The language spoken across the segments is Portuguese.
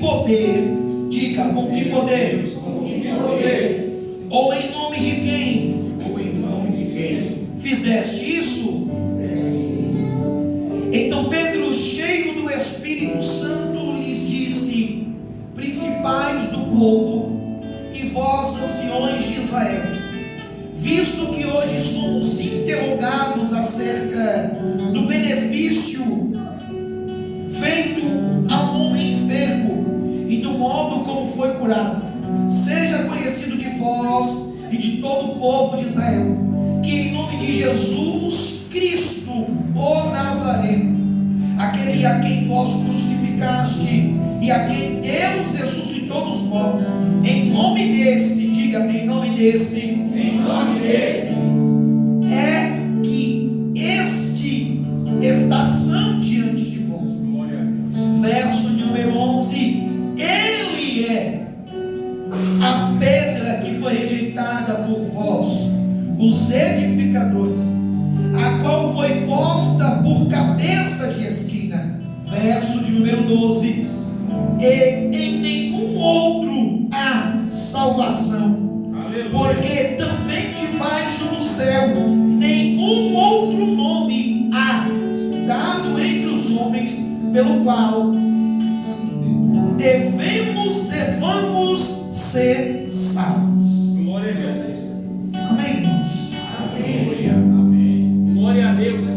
poder, diga, com que poder? Com que poder? Ou em nome de quem? Ou em nome de quem? Fizeste isso? Então Pedro, cheio do Espírito Santo, lhes disse: principais do povo e vós, anciões de Israel, visto que hoje somos interrogados acerca do benefício feito a um homem enfermo e do modo como foi curado, seja conhecido de vós e de todo o povo de Israel, que em nome de Jesus Cristo, o Nazareno, aquele a quem vós crucificaste e a quem Deus ressuscitou dos mortos, em nome desse, diga, em nome desse, é que este está são diante de vós. Verso de número 11: ele é a pedra que foi rejeitada por vós, os edificadores, a qual foi posta por cabeça de esquina. Verso de número 12: e em nenhum outro há salvação, porque também debaixo do céu nenhum outro nome há dado entre os homens, pelo qual devamos ser salvos. Glória a Jesus. Amém, irmãos? Amém. Glória a Deus.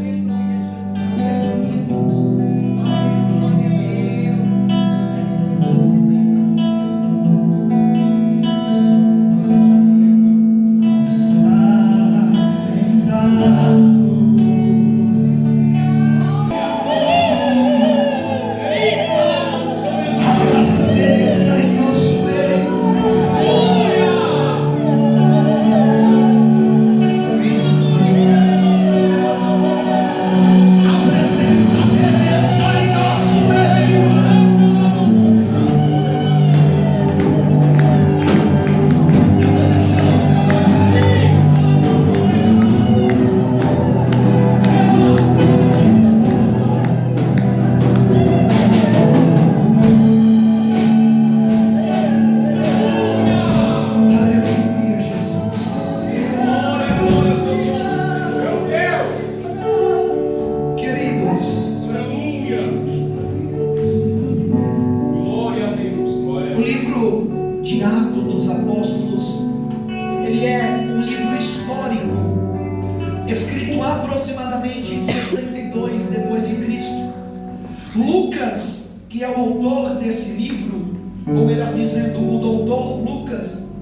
Lucas, que é o autor desse livro, ou melhor dizendo, o doutor Lucas,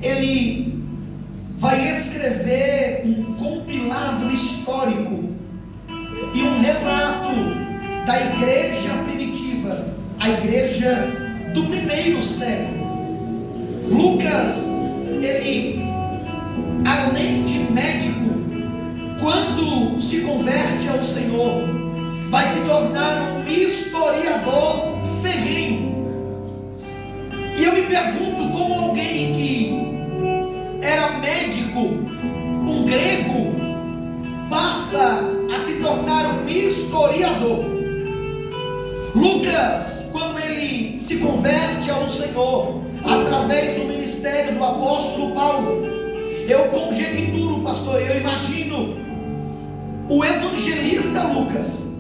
ele vai escrever um compilado histórico e um relato da igreja primitiva, a igreja do primeiro século. Lucas, ele, além de médico, quando se converte ao Senhor, vai se tornar um historiador ferrenho. E eu me pergunto como alguém que era médico, um grego, passa a se tornar um historiador. Lucas, quando ele se converte ao Senhor, através do ministério do apóstolo Paulo, eu conjecturo, pastor, eu imagino o evangelista Lucas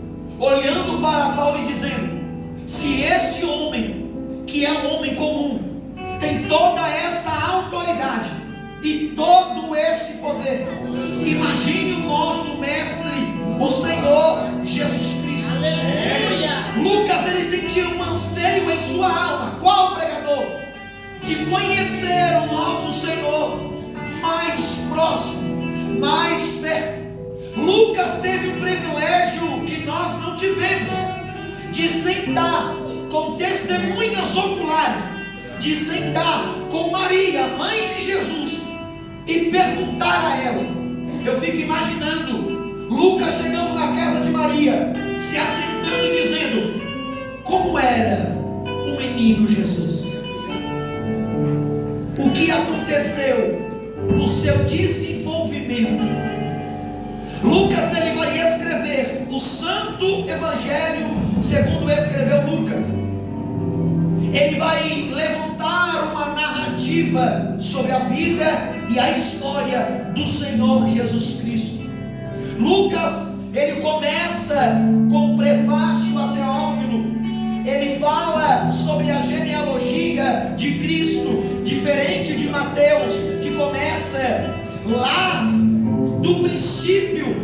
olhando para Paulo e dizendo: se esse homem, que é um homem comum, tem toda essa autoridade e todo esse poder, imagine o nosso mestre, o Senhor Jesus Cristo. Lucas, ele sentia um anseio em sua alma. Qual pregador? De conhecer o nosso Senhor mais próximo, mais perto. Lucas teve um privilégio que nós não tivemos, de sentar com testemunhas oculares, de sentar com Maria, mãe de Jesus, e perguntar a ela. Eu fico imaginando Lucas chegando na casa de Maria, se assentando e dizendo: como era o menino Jesus? O que aconteceu no seu desenvolvimento? Lucas, ele vai escrever o Santo Evangelho segundo escreveu Lucas. vida e a história do Senhor Jesus Cristo. Lucas, ele começa com um prefácio a Teófilo. Ele fala sobre a genealogia de Cristo, diferente de Mateus, que começa lá do princípio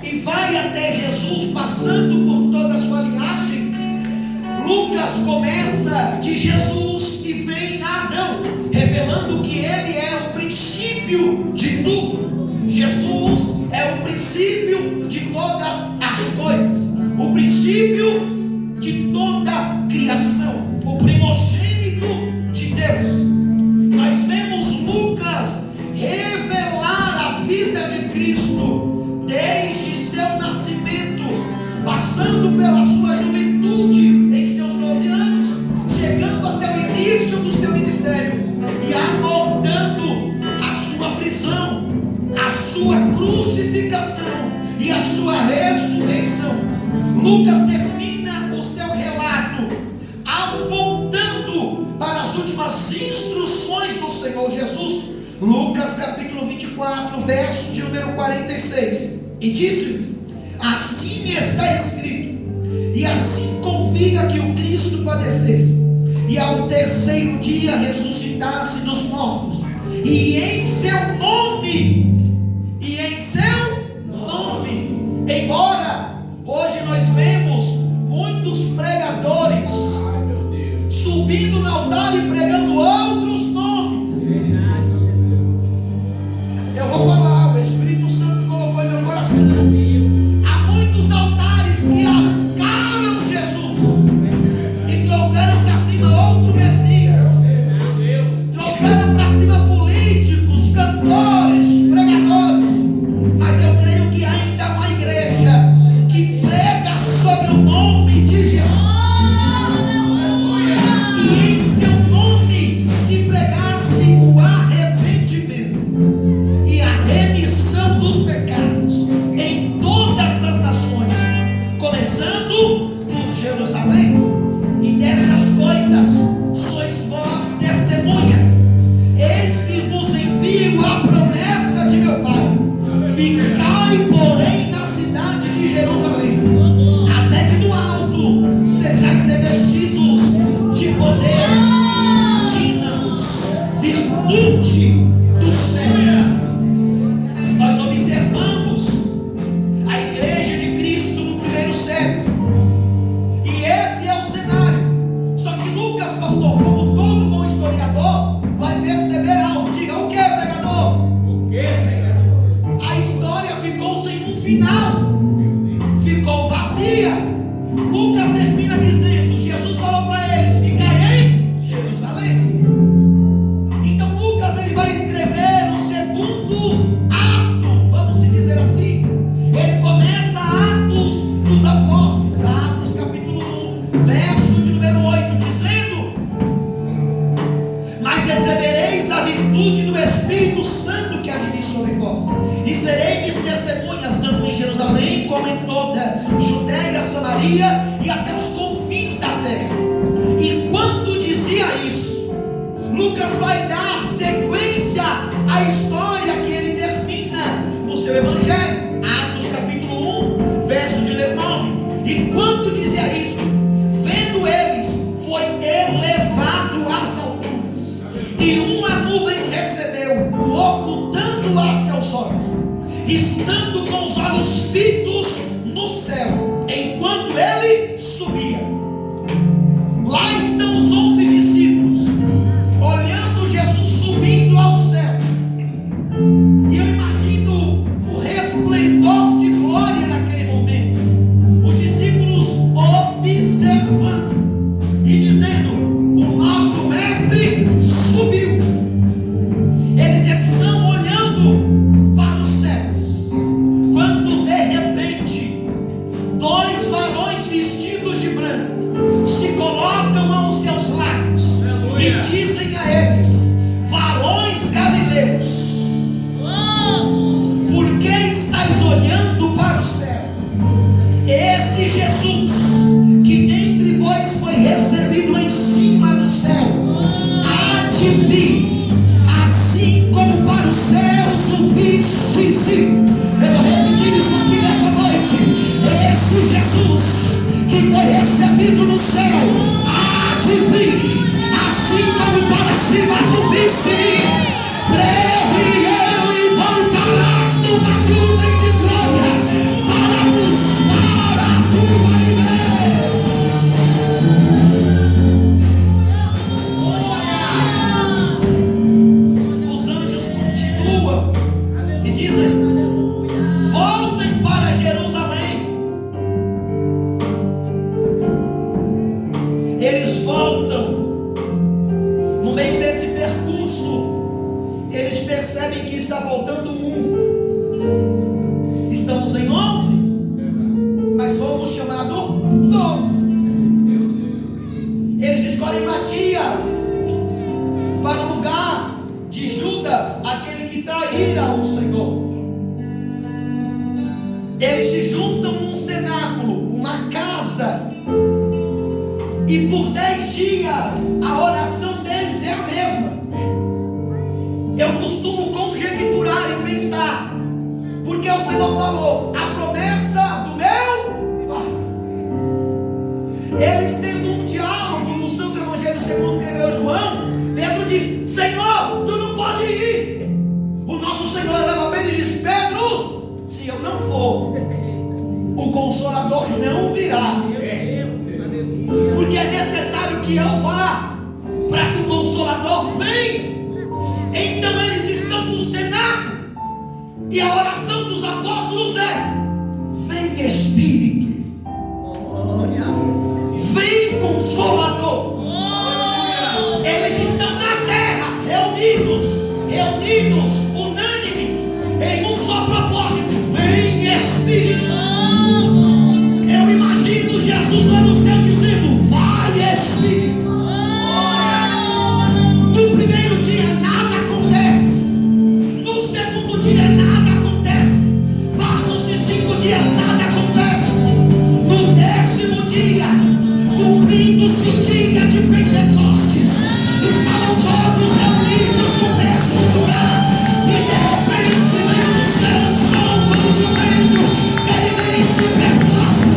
e vai até Jesus, passando por toda a sua linhagem. Lucas começa de Jesus e vem a Adão, revelando que ele é o princípio de tudo. Jesus é o princípio de todas as coisas, o princípio de toda a criação, o primogênito de Deus. Nós vemos Lucas revelar a vida de Cristo desde seu nascimento, passando pela sua juventude em seus 12 anos, chegando até o início do seu ministério e abordando a sua prisão, a sua crucificação e a sua ressurreição. Lucas termina o seu relato apontando para as últimas instruções do Senhor Jesus. Lucas capítulo 24, verso de número 46. E disse-lhes: assim está escrito, e assim convinha que o Cristo padecesse, e ao terceiro dia ressuscitasse dos mortos, e em seu nome, embora hoje nós vemos muitos pregadores subindo no altar e pregando outros nomes. Eu vou falar, o Espírito Santo colocou em meu coração. Há muitos altares que arrancaram Jesus e trouxeram para cima outro Messias, trouxeram para cima políticos, cantores, pregadores. Mas eu creio que ainda há uma igreja que prega sobre o nome de Jesus, e em seu nome se pregasse o arrependimento e a remissão dos pecados em todas as nações, começando por Jerusalém. E dessas coisas sois vós testemunhas. Eis que vos envio a promessa de meu Pai. Ficai, porém, na cidade de Jerusalém, até que do alto sejais revestidos de poder, dínamos, virtude do Senhor. Nós observamos a igreja de Cristo no primeiro século, e esse é o cenário. Só que Lucas, pastor, como todo bom historiador, vai perceber algo. Diga: o que, pregador? O que, pregador? A história ficou sem um final, ficou vazia. Lucas termina dizendo: Jesus falou para eles: ficai em Jerusalém. Então Lucas, ele vai escrever o segundo ato, vamos se dizer assim. Ele começa Atos dos Apóstolos, Atos capítulo 1, verso de número 8, dizendo: mas recebereis a virtude do Espírito Santo que há de vir sobre vós, e sereis testemunhas tanto em Jerusalém como em toda Judéia, Samaria e até os confins da terra. E quando dizia isso, Lucas vai dar sequência à história que ele termina no seu evangelho, Atos capítulo 1, verso de 9. E quando dizia isso, vendo eles, foi elevado às alturas, e uma nuvem recebeu-o, ocultando a seus olhos, estando com os olhos fitos no céu, enquanto ele subia. Lá estão os 11 discípulos, olhando Jesus subindo ao céu. E eu imagino o resplendor de glória naquele momento. Os discípulos observando e dizendo: o nosso mestre subiu. Eles estão olhando para os céus, eles voltam. No meio desse percurso, eles percebem que está faltando um. Estamos em 11, mas fomos chamados 12. Eles escolhem Matias para o lugar de Judas, aquele que traíra o Senhor. Eles se juntam num cenáculo, uma casa, e por 10 dias a oração deles é a mesma. Eu costumo conjecturar e pensar, porque o Senhor falou, a promessa do meu Pai. Eles tendo um diálogo no Santo Evangelho segundo escreveu João, Pedro diz, Senhor, tu não pode ir. O nosso Senhor leva Pedro e diz, Pedro, se eu não for, o Consolador não virá. Porque é necessário que eu vá, para que o Consolador venha. Então eles estão no cenáculo, e a oração dos apóstolos é, vem Espírito, vem Consolador. Eles estão na terra, reunidos, unânimes, em um só propósito, vem Espírito. Eu imagino Jesus lá no céu dizendo, vai Espírito. No primeiro dia nada acontece, no segundo dia nada acontece, passam-se 5 dias, nada acontece. No 10º dia, cumprindo-se o dia de Pentecostes, estavam todos reunidos no mesmo lugar, e de repente veio do céu um som como de vento, veemente e perplexa,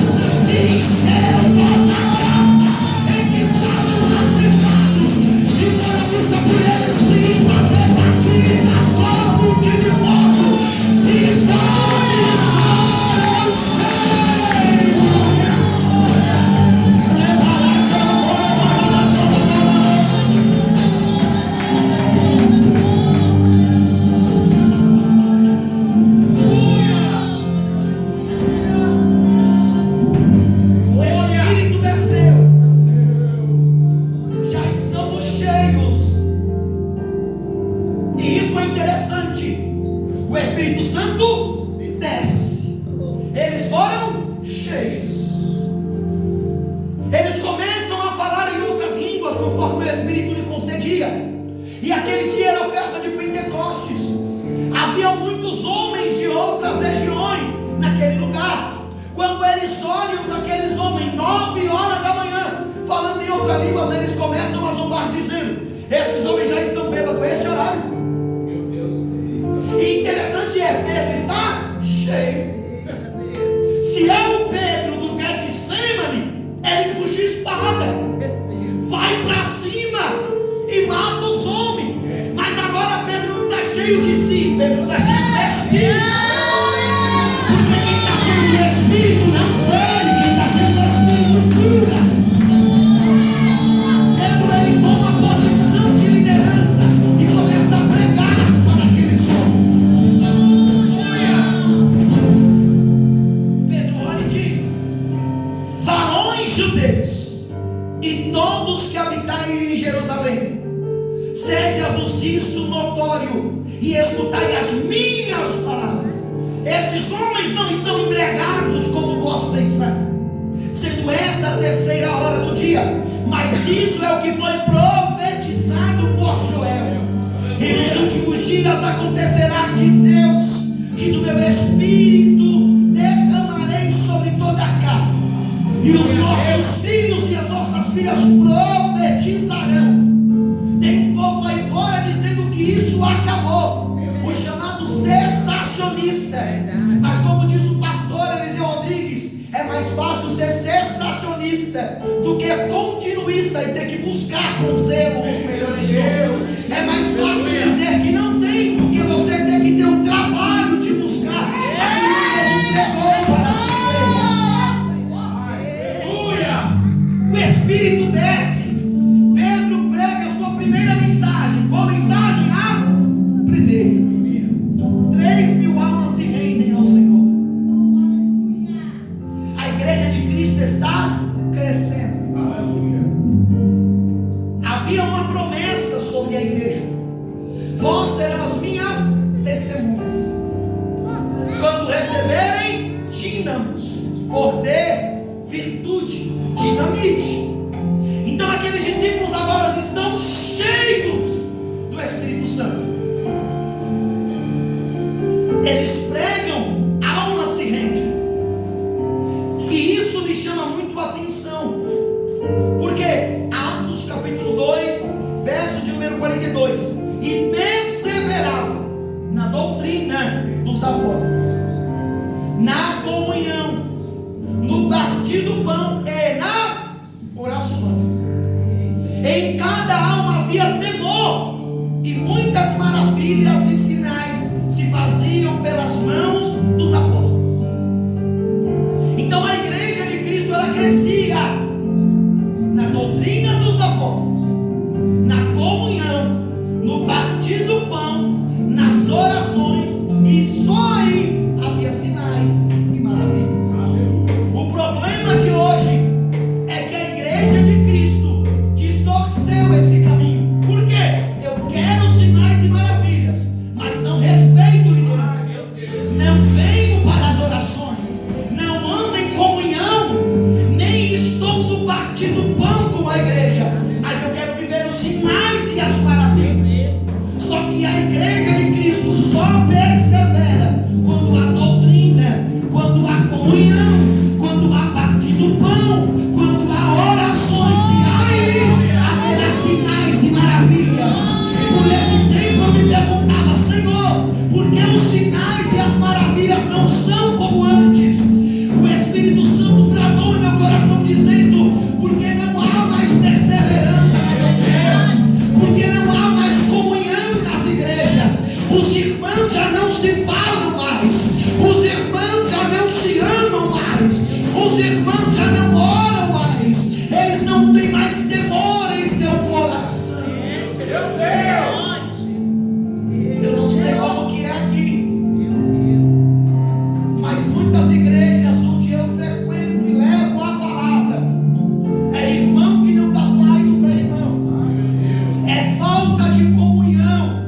e encheu toda a casa em que estavam assentados, e foram vistas por eles línguas repartidas como que de fogo, e todos foram cheios. O Espírito desceu, já estamos cheios, e isso é interessante. O Espírito Santo desce, eles foram cheios, eles começam a falar em outras línguas conforme o Espírito lhe concedia. E aquele dia era a festa de Pentecostes. Havia muitos homens de outras regiões naquele lugar. Quando eles olham aqueles homens 9 horas da manhã falando em outras línguas, eles começam a zombar dizendo, esses homens já estão bêbados esse horário. E interessante é, Pedro está cheio. Se é o Pedro do Getsemane, ele puxa espada, vai para cima e mata os homens. Mas agora Pedro não está cheio de si, Pedro está cheio do Espírito. Porque quem está cheio de Espírito não fere, quem está cheio do Espírito cura. Pedro ele toma posição de liderança e começa a pregar para aqueles homens. Pedro olha e diz, varões judeus e todos que habitai em Jerusalém, seja-vos isto notório e escutai as minhas palavras. Esses homens não estão embriagados como vós pensais, sendo esta a 3ª hora do dia, mas isso é o que foi profetizado por Joel. E nos últimos dias acontecerá, diz Deus, que do meu Espírito derramarei sobre toda a carne, e os vossos filhos e as vossas filhas profetizarão. Tem um povo aí fora dizendo que isso acabou, o chamado cessacionista. Mas como diz o pastor Eliseu Rodrigues, é mais fácil ser cessacionista do que continuista e ter que buscar com zelo os melhores dons. É mais fácil dizer que não tem do que você ter que ter um trabalho de buscar aquilo que Deus entregou para a sua igreja. O Espírito desce. Pedro prega a sua primeira mensagem. Qual mensagem? A primeira. 3.000 almas se rendem ao Senhor. A igreja de Cristo está crescendo. Aleluia. vós serão as minhas testemunhas. Quando receberem dínamos, poder, virtude, dinamite. Então aqueles discípulos agora estão cheios do Espírito Santo. Eles pregam, a alma se rende. E isso me chama muito a atenção. Porque Atos capítulo 2, verso de número 42. E perseveravam na doutrina dos apóstolos, na comunhão, no partir do pão e nas orações. Em cada alma havia temor, e muitas maravilhas e sinais se faziam pelas mãos dos apóstolos. Então a igreja de Cristo, ela crescia na doutrina dos apóstolos, na comunhão, no partir do pão, nas orações, e só aí havia sinais e maravilhas. O problema de hoje é que a igreja de Cristo distorceu esse caminho. Por quê? Eu quero sinais e maravilhas, mas não respeito liderança. Não venho para as orações, não ando em comunhão, nem estou no partir do pão com a igreja, mas eu quero viver os sinais e as maravilhas. Só que a igreja de Cristo só persevera quando há doutrina, quando há comunhão, quando há partir do pão, quando há orações, e aí haverá sinais e maravilhas. Por esse tempo eu me perguntava: Senhor, por que os sinais e as maravilhas não são como antes? O Espírito Santo bradou no meu coração dizendo: porque não há mais perseverança na doutrina, porque não há mais comunhão nas igrejas. Os irmãos já não se falam mais, os irmãos já não se amam mais, os irmãos já não oram mais, eles não têm mais temor em seu coração. Eu não sei como que é aqui, mas muitas igrejas onde eu frequento e levo a palavra, é irmão que não dá paz para irmão, é falta de comunhão,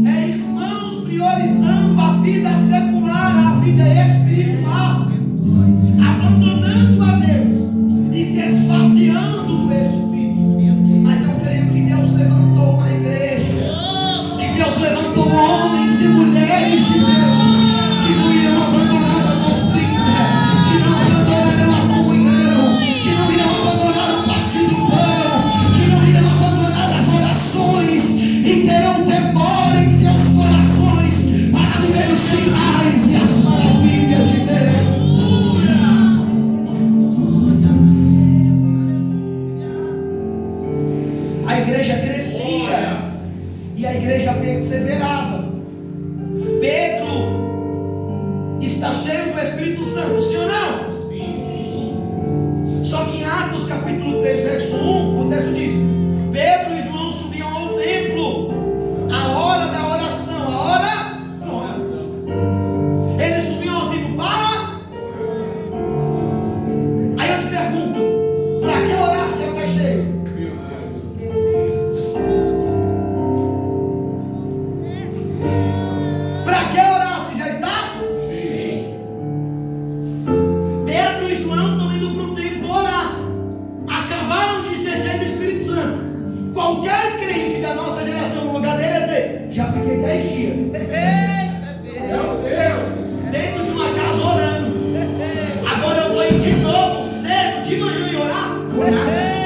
é irmãos priorizando a vida secular, a vida espiritual, abandonando a Deus e se esvaziando do Espírito. Mas eu creio que Deus levantou uma igreja, que Deus levantou homens e mulheres de Deus, que não irão abandonar a doutrina, que não abandonarão a comunhão, que não irão abandonar o partir do pão, que não irão abandonar as orações, e terão temor em seus corações para viver os sinais e as maravilhas de Deus. A igreja crescia e a igreja perseverava. Pedro está cheio do Espírito Santo, sim ou não? Sim. Só que em Atos capítulo 3, verso 1, o texto diz: Pedro e João subiam ao templo, a hora da oração, a hora nona. Eles subiam ao templo para... Aí eu te pergunto: para que orar se está cheio? Para que orar se já está? Pedro e João estão indo para o templo orar. Acabaram de ser cheios do Espírito Santo. Qualquer crente da nossa geração no lugar dele ia dizer: já fiquei 10 dias Meu Deus. dentro de uma casa orando. Agora eu vou ir de novo, cedo, de manhã e orar? Vou nada.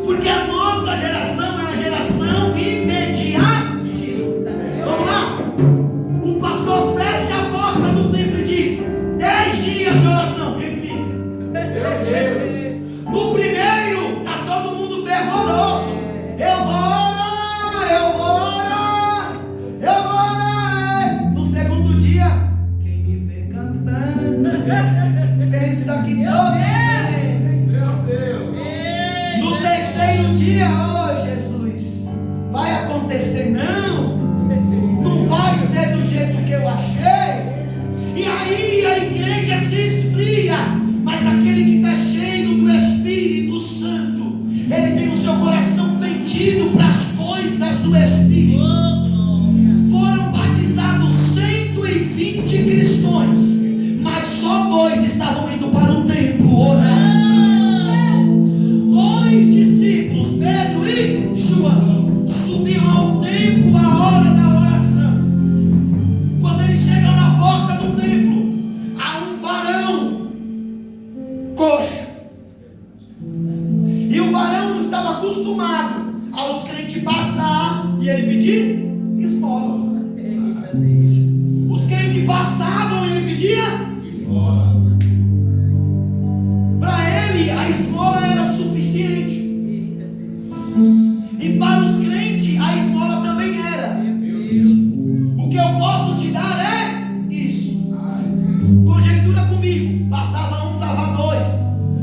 Porque a nossa geração é uma geração imediatista. Vamos lá? O pastor fecha a porta do templo e diz: 10 dias de oração, quem fica? Meu Deus. No primeiro, está todo mundo fervoroso. Eu vou orar, eu vou orar, eu vou orar. No segundo dia, quem me vê cantando pensa que todo bem. Meu Deus. No terceiro dia, oh Jesus, vai acontecer não? Não vai ser do jeito que eu achei? E aí a igreja se esfria. Mas aquele que está cheio do Espírito Santo, ele tem o seu coração pendido para as coisas do Espírito. Foram batizados 120 cristãos, mas só 2 estavam indo para o templo orar. 2 discípulos, Pedro e João, subiam ao templo à hora da oração. Quando eles chegam na porta do templo, há um varão coxo. E o varão não estava acostumado aos crentes passar e ele pedir esmola. Os crentes passavam e ele pedia esmola. Para ele a esmola era suficiente. E para os crentes a esmola também era. O que eu posso te dar é isso. Conjectura comigo. Passava um, dava 2.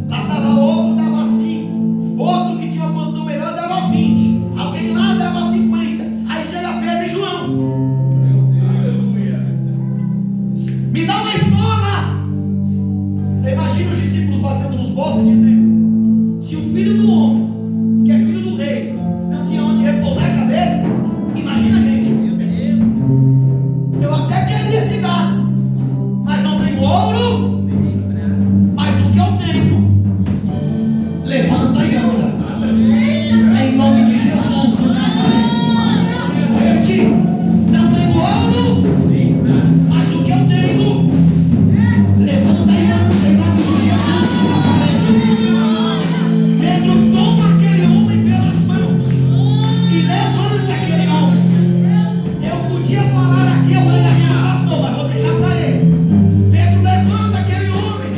Passava outro, dava 5. Outro que tinha uma condição melhor dava 20. Alguém lá dava 50. Aí chega Pedro e João. Me dá uma esmola. Imagina os discípulos batendo nos bolsos e dizendo: se o filho do homem, que é filho do rei, não tinha onde repousar a cabeça, imagina a gente. Eu até queria te dar, mas não tenho ouro, mas o que eu tenho, levanta e anda. Em nome de Jesus, o Nazareno. Repete: não tenho ouro, mas o que eu tenho, levanta e anda. Em nome de Jesus, o Nazareno. Pedro toma aquele homem pelas mãos e levanta aquele homem. Eu podia falar aqui a pregação do pastor, mas vou deixar para ele. Pedro levanta aquele homem,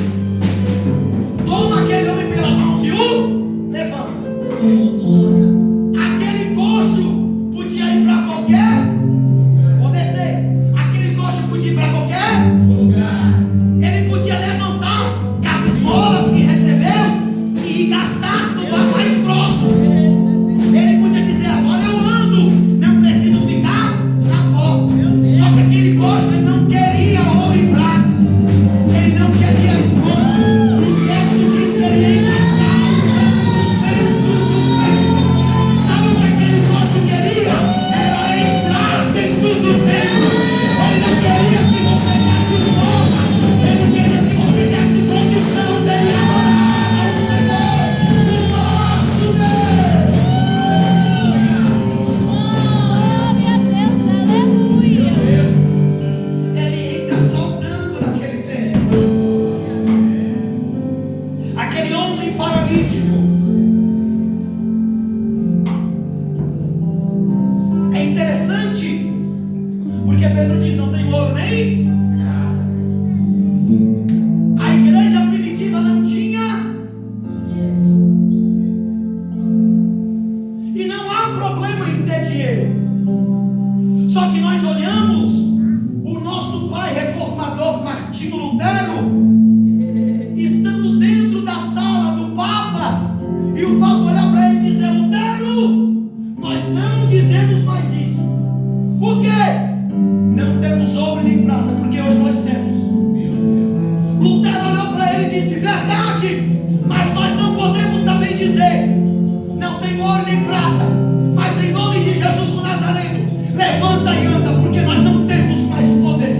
toma aquele homem pelas mãos e o levanta. Aquele coxo podia ir para qualquer, vou descer. Aquele coxo podia ir para qualquer lugar. Ele podia levantar com as esmolas que recebeu e ir gastar no bar mais próximo. Ele podia dizer: agora eu ando, não preciso ficar na porta. Só que aquele coxo, ele não queria ouro e prata, ele não queria esmola. O texto diz que ele entra saltando dentro do templo. Sabe o que aquele coxo queria? Era entrar dentro do templo. Ele não queria que você desse esmola, ele queria que você desse condição dele adorar ao Senhor, o nosso Deus. Ele entra saltando naquele templo. Aquele homem paralítico. É interessante, porque Pedro diz: não tem ouro nem. A igreja primitiva não tinha. E não há problema em ter dinheiro. Só que nós olhamos o nosso pai reformador Martinho Lutero estando dentro da sala do Papa, e o Papa olhar para ele e dizer: Lutero, nós não dizemos mais isso. Por quê? Não temos ouro nem prata, porque hoje nós temos. Lutero olhou para ele e disse: verdade, mas nós não podemos também dizer não tem ouro nem prata, mas em nome de Jesus o Nazareno, levanta e anda, porque nós não temos mais poder.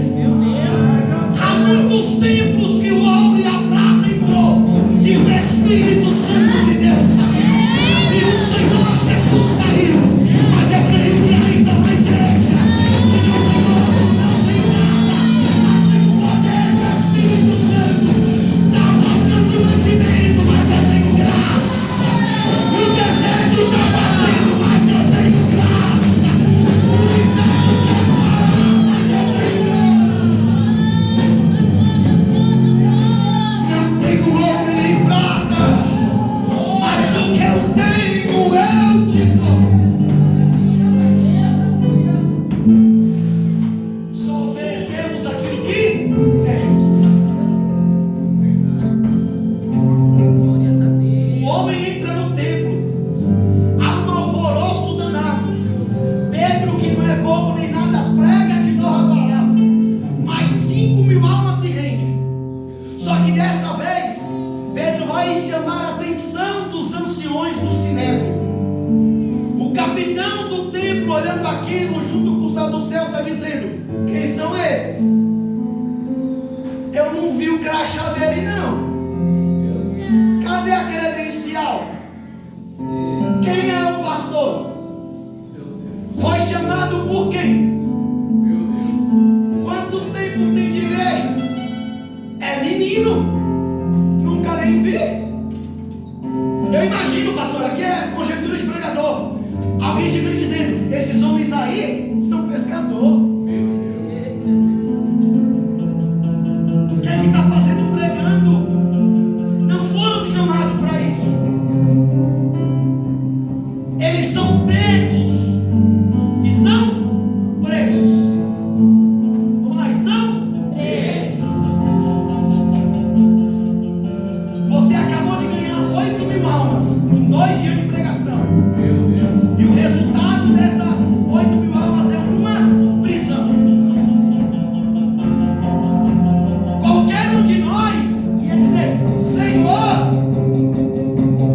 Há muitos templos que o ouro e a prata entrou e o Espírito Santo de Deus saiu, e o Senhor Jesus saiu, mas eu creio que ainda uma igreja que não tem ouro, não tem prata, mas tem o poder do Espírito Santo. Está faltando mantimento, mas eu tenho graça. O deserto está batendo, mas eu tenho graça. O inferno quer parar, mas eu tenho graça. Não tenho ouro nem prata, mas o que eu tenho eu te dou. Só oferecemos aquilo que temos. O homem entra no templo, há um alvoroço danado. Pedro, que não é bobo nem nada, prega de novo a palavra. Mais 5.000 almas se rendem. Só que dessa vez, Pedro vai chamar a atenção dos anciões do Sinédrio. O capitão do templo olhando aquilo junto com o céu dos céus, está dizendo: quem são esses? Eu não vi o crachá dele, não. Cadê a credencial? Quem é o pastor? Foi chamado por quem? Quanto tempo tem de igreja? É menino. Nunca nem vi. Eu imagino, pastor, aqui é conjectura de pregador. Alguém chega lhe dizendo: esses homens aí são pescador. O que é que está fazendo pregando? Não foram chamados para isso. Eles são pegos e são presos. Vamos lá, estão presos. Você acabou de ganhar 8.000 almas em 2 dias de pregação. E o resultado dessas 8.000 almas é uma prisão. Qualquer um de nós ia dizer: Senhor,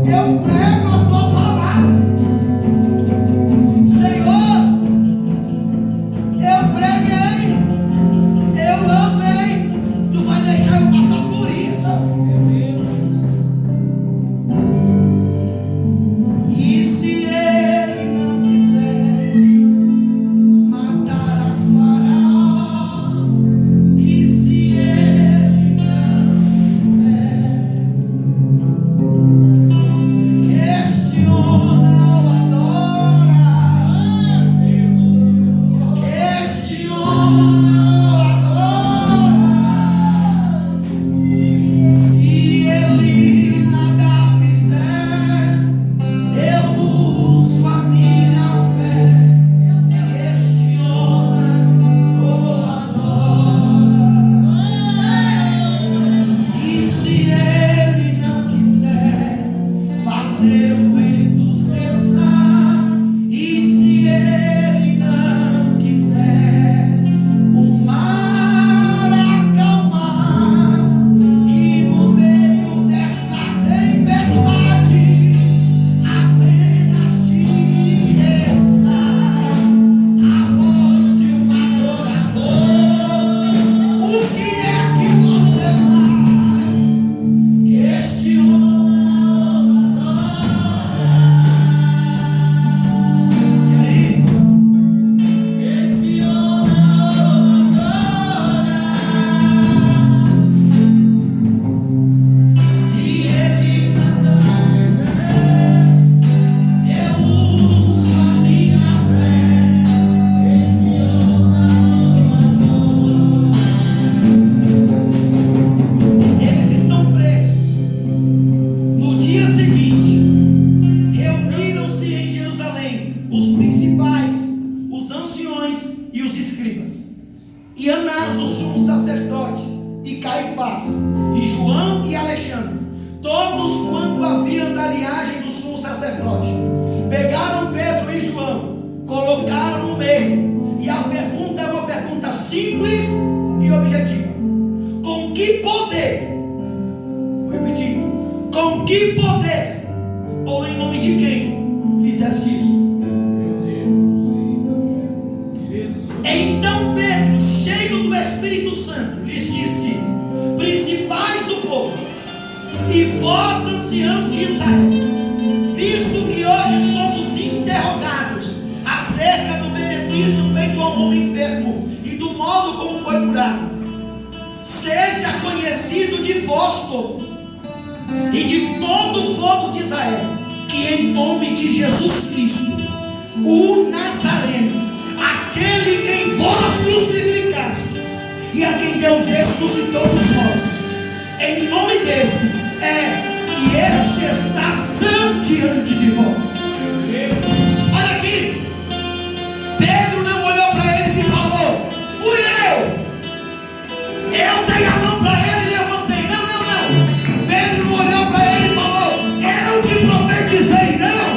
eu prego a tua palavra. Senhor, eu preguei, eu amei. Tu vai deixar eu passar por isso? E se ele não quiser matar a Faraó? E se ele não quiser? Questiona ou adora? Questiona ou adora? Se ele nada fizer, eu uso a minha fé. Questiona ou adora? E se ele não quiser fazer o vento cessar? E se ele não quiser o mar acalmar? E no meio dessa tempestade apenas te restar a voz de um adorador, o que é que você faz? Questiona. E aí? Se ele não quiser, eu uso a minha fé. Eles estão presos. No dia seguinte, reuniram-se em Jerusalém os principais, os anciões e os escribas, e Anás, o sumo sacerdote, e Caifás, e João e Alexandre, todos quanto haviam da linhagem do sumo sacerdote. Pegaram Pedro e João, colocaram no meio, e a pergunta é uma pergunta simples e objetiva: com que poder? Vou repetir: com que poder, ou em nome de quem fizeste isso? Então Pedro, cheio do Espírito Santo, lhes disse: principais do povo, e vós, ancião de Israel, visto que hoje somos interrogados acerca do benefício feito ao homem enfermo e do modo como foi curado, seja conhecido de vós todos e de todo o povo de Israel, que em nome de Jesus Cristo, o Nazareno, aquele quem vós crucificastes e a quem Deus ressuscitou dos mortos, em nome desse que este está são diante de vós. Olha aqui, Pedro não olhou para eles e falou: fui eu dei a mão para ele e levantei. Não. Pedro não olhou para ele e falou: eu que profetizei. Não,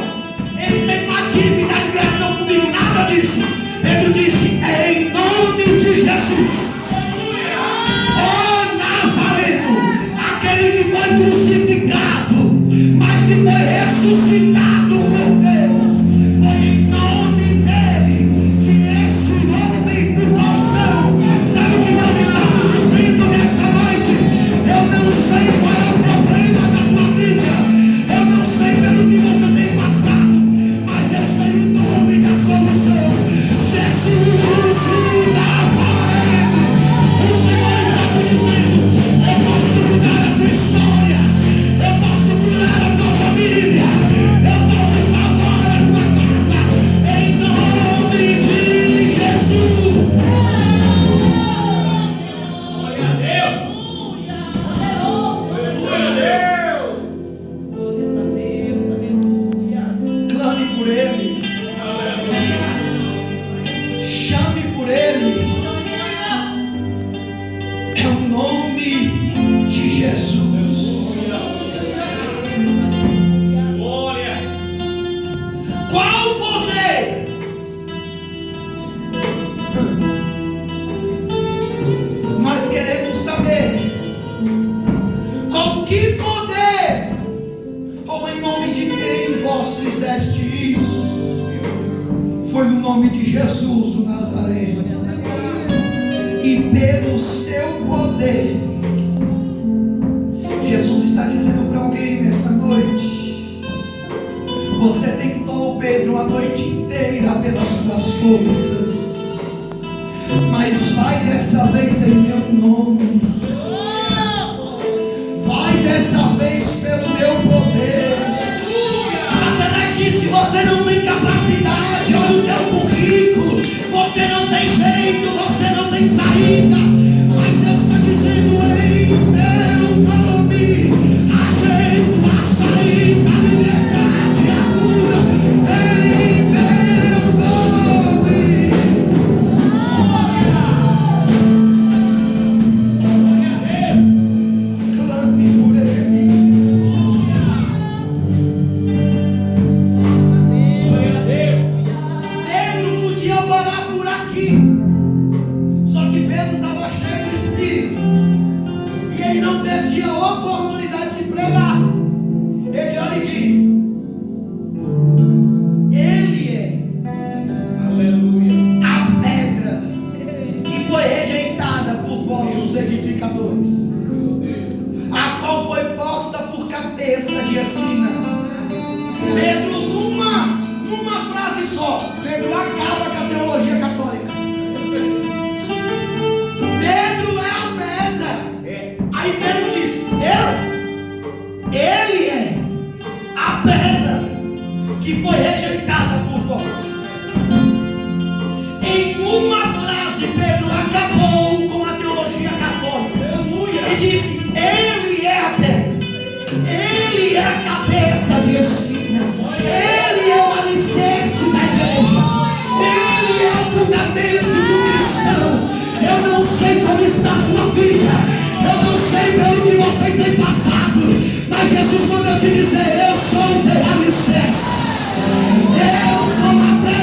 ele tem uma dívida de gratidão comigo, nada disso. Pedro disse: é em nome de Jesus, ó Nazareno, aquele que foi crucificado, mas que foi ressuscitado por Deus. Foi em nome dele fizeste isso, foi no nome de Jesus o Nazareno, e pelo seu poder. Jesus está dizendo para alguém nessa noite: você tentou, Pedro, a noite inteira pelas suas forças, mas vai dessa vez em meu nome, vai dessa vez pelo meu poder. Satanás disse: você não tem capacidade, olha o teu currículo, você não tem jeito, você não tem saída. Mas Deus está dizendo: em meu nome, aceito a saída, a liberdade, a cura, em meu nome. Clame por ele. Pedro podia parar por aqui, só que Pedro estava cheio do Espírito e ele não perdia a oportunidade de pregar. Ele olha e diz: ele é Aleluia. a pedra que foi rejeitada por vós, os edificadores, Meu Deus. a qual foi posta por cabeça de esquina. Pedro, numa frase só, Pedro acaba com a teologia católica. Pedro é a pedra. Aí Pedro diz: ele é a pedra que foi rejeitada por vós. Em uma frase, Pedro acabou com a teologia católica. Aleluia. E disse: ele é a pedra, ele é a cabeça de espinha, ele é o alicerce da igreja, ele é o fundamento do cristão. Eu não sei como está a sua vida, eu não sei pelo que você tem passado, mas Jesus mandou te dizer: eu sou o teu alicerce, eu sou a pedra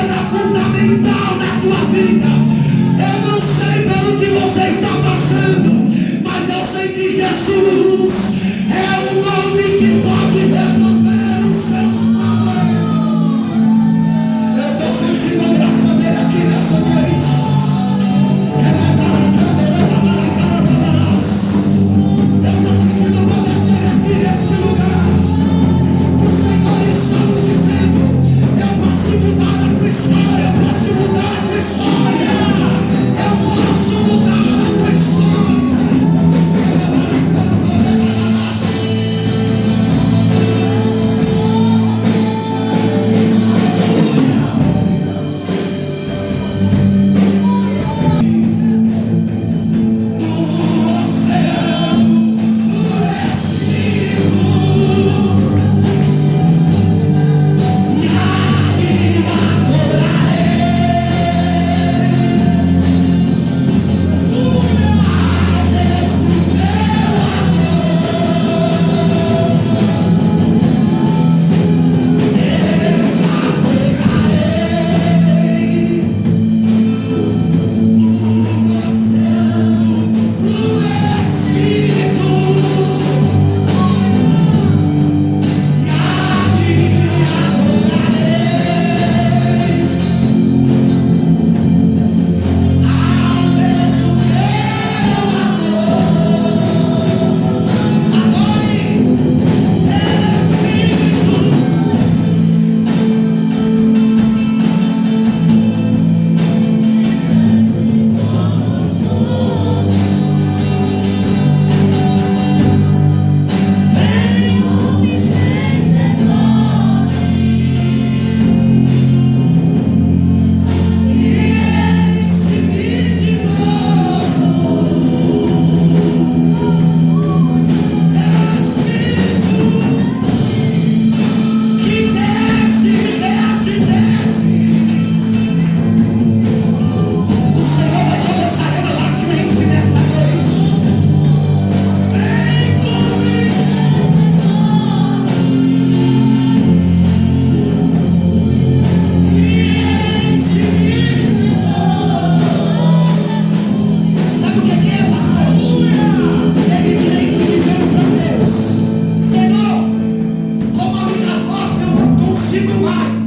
consigo mais.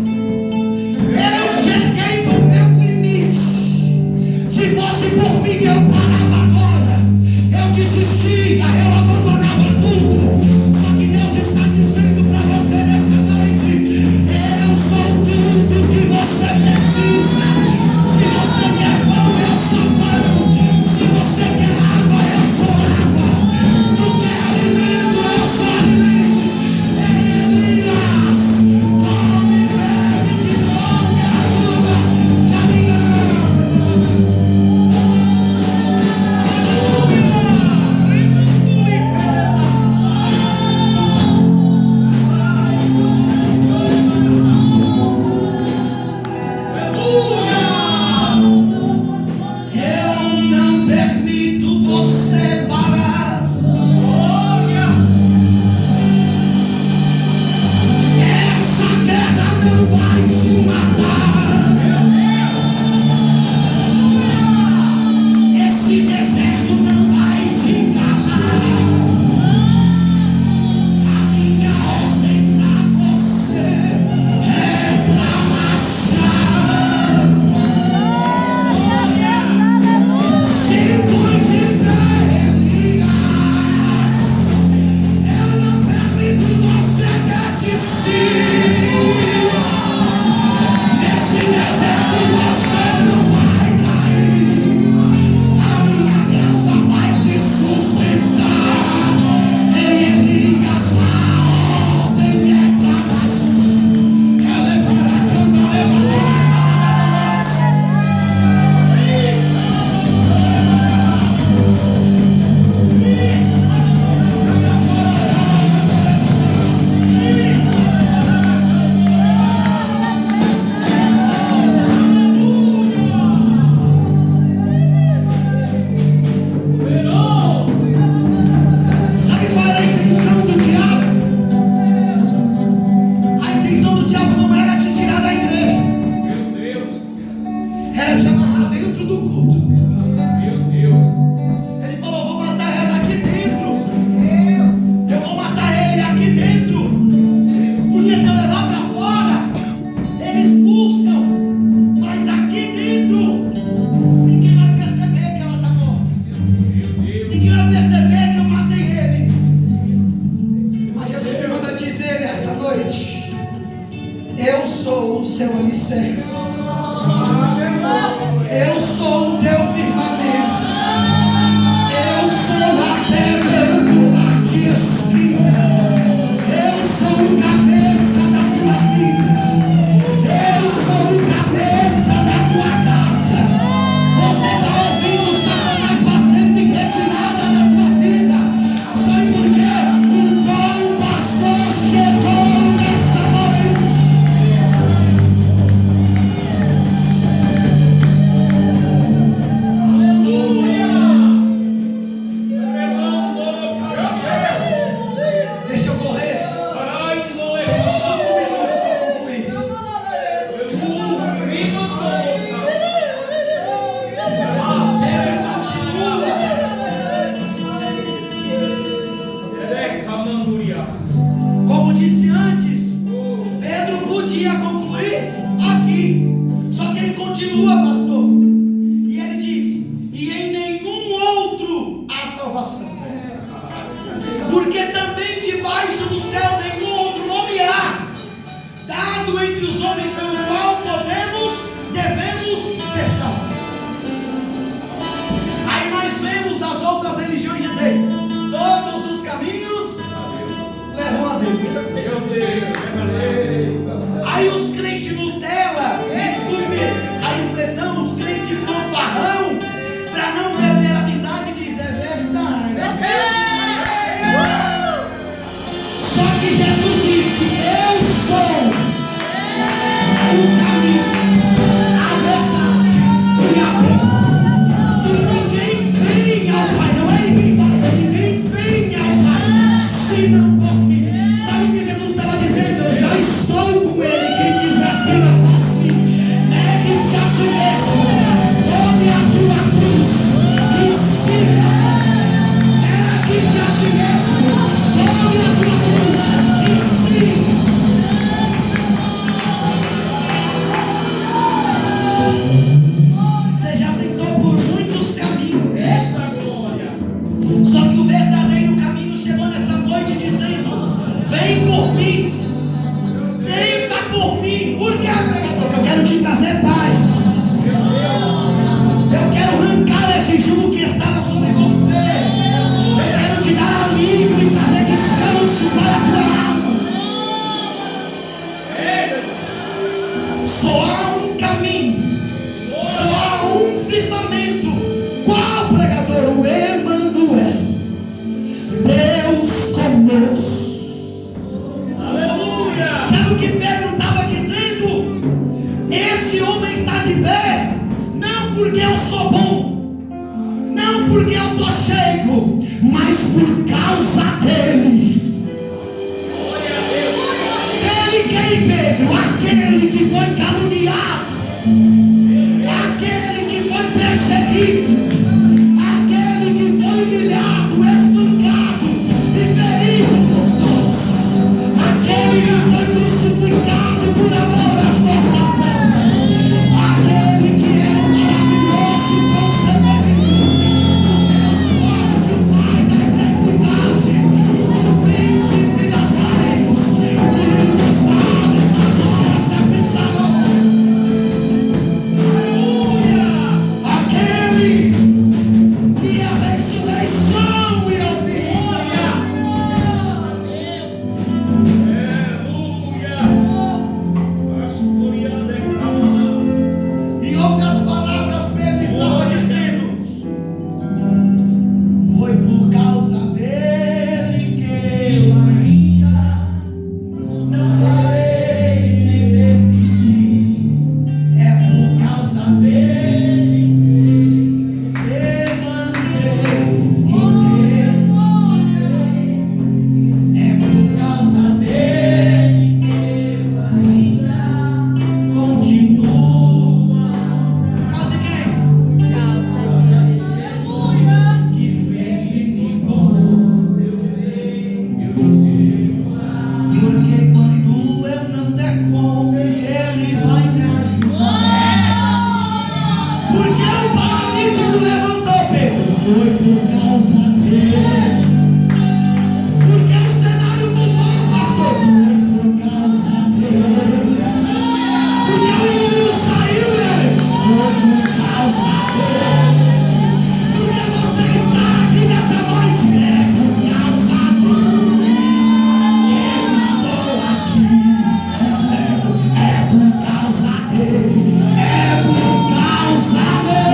Eu cheguei no meu limite. Se fosse por mim, eu parava agora. Eu desistia, eu abandonava tudo. Só que Deus está dizendo para você nessa noite: eu sou tudo que você precisa. Se você quer pão, eu sou pão. Se você quer água, eu sou água. Tu quer alimento, eu sou alimento. Elias, come e bebe, que longa a tua caminhada. Eu não permito você parar. Essa guerra não vai te matar. Esse deserto não vai te calar. A minha ordem pra você é pra marchar. Se põe de pé, Elias. Eu não permito você desistir. Nesse deserto você não vai cair. A minha graça vai te sustentar. Elias, a ordem é pra marchar. Ela é para cantar, é para Sabe qual era a intenção do diabo? A intenção do diabo não era te tirar da igreja, Meu Deus. era te amarrar dentro do culto. Meu Deus. Ele falou: vou matar ela aqui dentro. Eu vou matar ele aqui dentro. Porque se eu levar para fora, eles buscam. Mas aqui dentro, ninguém vai perceber que ela está morta. Ninguém vai perceber que eu matei ele. Mas Jesus me manda dizer nessa noite: eu sou o seu alicerce. Eu sou o teu firmamento. Eu sou a pedra angular de esquina. Eu sou o cabeça da tua vida. Eu sou o cabeça da tua casa. Você está ouvindo Satanás batendo em retirada da tua vida. Sabe por quê? O bom pastor chegou nessa noite. Deixa eu correr. Tenho 5 minutos para concluir. Pedro continua. Como disse antes, Pedro podia concluir aqui. Só que ele continua, pastor. E ele diz: e em nenhum outro há salvação. Porque também debaixo do céu nenhum outro nome há, dado entre os homens pelo qual devemos ser salvos. Aí nós vemos as outras religiões dizer: todos os caminhos levam a Deus. Meu Deus. Aí os crentes Nutella, desculpe a expressão, os crentes fanfarrão, para não perder a amizade, diz: é verdade. Só que Jesus disse: eu sou o caminho, a verdade e a vida. E ninguém vem ao Pai, não é ninguém fala, ninguém vem ao Pai, se não por mim. Sabe o que Jesus estava dizendo? Eu já estou trazer paz. Eu quero arrancar esse jugo que estava sobre você. Eu quero te dar alívio e trazer descanso para a tua alma. Só há um caminho, só há um firmamento. Qual pregador? O Emanuel, Deus conosco. Aleluia! Sabe o que Pedro estava dizendo? Esse homem está de pé, não porque eu sou bom, não porque eu estou cheio, mas por causa dele. Ele quem, Pedro? Aquele que foi caluniado, aquele que foi perseguido, aquele que foi humilhado, espancado e ferido por nós, aquele que foi crucificado por amor às nossas almas, aquele que é maravilhoso conselheiro, o Deus forte, o Pai da eternidade, o príncipe da paz, o livro dos males, a nossa de Salomão. Aquele que é a ressurreição e a vida. Em outras palavras, Pedro estava dizendo: foi por causa dele que eu ainda não parei nem desisti. É por causa dele que levantei e é por causa dele que eu ainda continuo. Por causa de quem? Que sempre me conduz, eu sei. Porque quando eu não der conta, ele vai me ajudar. Porque o paralítico levantou, Pedro. Foi por causa dele. Porque o cenário mudou, pastor. Foi por causa dele. Porque o inimigo saiu dele. Foi por causa dele. Porque você está aqui nessa noite. É por causa dele. Eu estou aqui dizendo: é por causa dele. É por causa dele.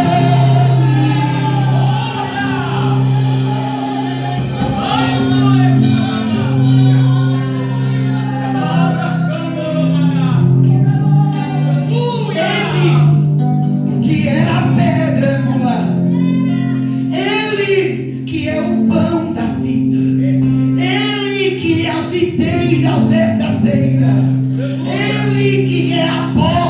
Ele que é a pedra angular, ele que é o pão da vida, ele que é a videira verdadeira, ele que é a porta